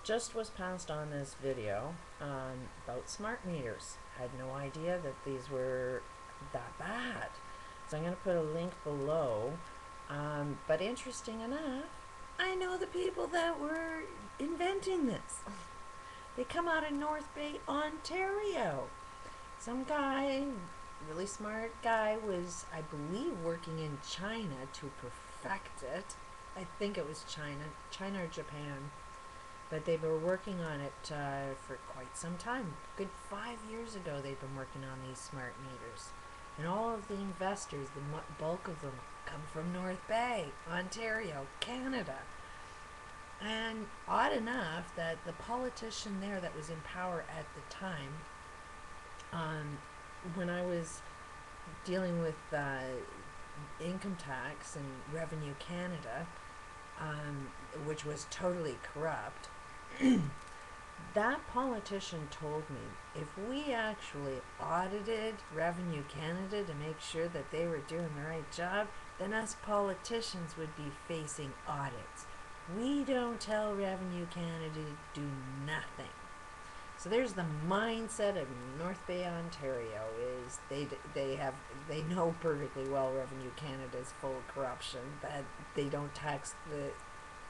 just was passed on this video about smart meters. Had no idea that these were that bad. So I'm going to put a link below. But interesting enough, I know the people that were inventing this. They come out of North Bay, Ontario. Some guy, really smart guy, was, I believe, working in China to perfect it. I think it was China or Japan. But they were working on it for quite some time. Good 5 years ago, they've been working on these smart meters. And all of the investors, the bulk of them, come from North Bay, Ontario, Canada. And odd enough that the politician there that was in power at the time, when I was dealing with income tax and Revenue Canada, which was totally corrupt, that politician told me if we actually audited Revenue Canada to make sure that they were doing the right job, then us politicians would be facing audits. We don't tell Revenue Canada to do nothing. So there's the mindset of North Bay, Ontario. Is they know perfectly well Revenue Canada is full of corruption. That they don't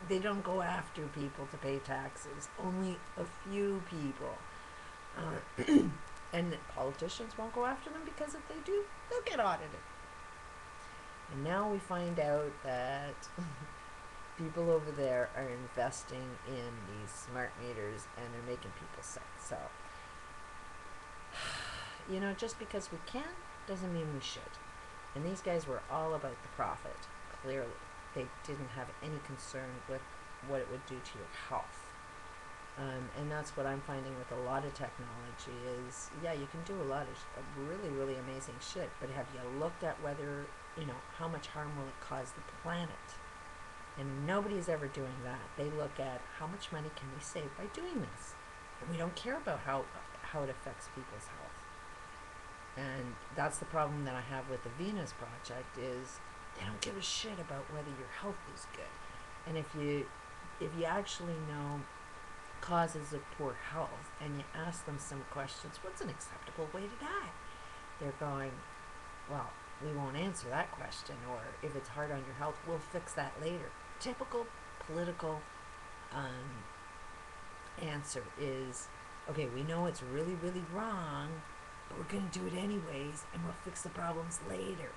they don't go after people to pay taxes. Only a few people, and politicians won't go after them because if they do, they'll get audited. And now we find out that people over there are investing in these smart meters and they're making people sick. So, just because we can doesn't mean we should. And these guys were all about the profit, clearly. They didn't have any concern with what it would do to your health. And that's what I'm finding with a lot of technology is, yeah, you can do a lot of really, really amazing shit, but have you looked at whether, how much harm will it cause the planet? And nobody's ever doing that. They look at how much money can we save by doing this. And we don't care about how it affects people's health. And that's the problem that I have with the Venus Project is they don't give a shit about whether your health is good. And if you actually know causes of poor health and you ask them some questions, what's an acceptable way to die? They're going, well, we won't answer that question, or if it's hard on your health, we'll fix that later. Typical political answer is, okay, we know it's really, really wrong, but we're going to do it anyways, and we'll fix the problems later.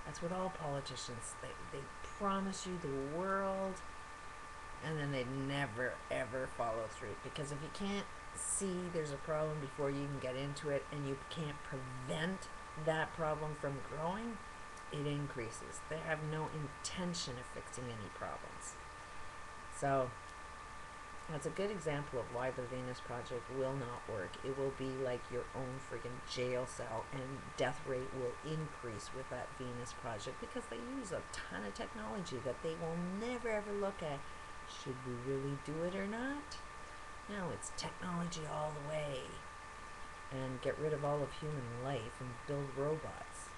That's what all politicians, they promise you the world, and then they never, ever follow through. Because if you can't see there's a problem before you even get into it, and you can't prevent that problem from growing, it increases. They have no intention of fixing any problems. So that's a good example of why the Venus Project will not work. It will be like your own friggin' jail cell, and death rate will increase with that Venus Project because they use a ton of technology that they will never ever look at. Should we really do it or not? No, it's technology all the way. And get rid of all of human life and build robots.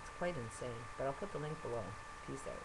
It's quite insane, but I'll put the link below. Peace out.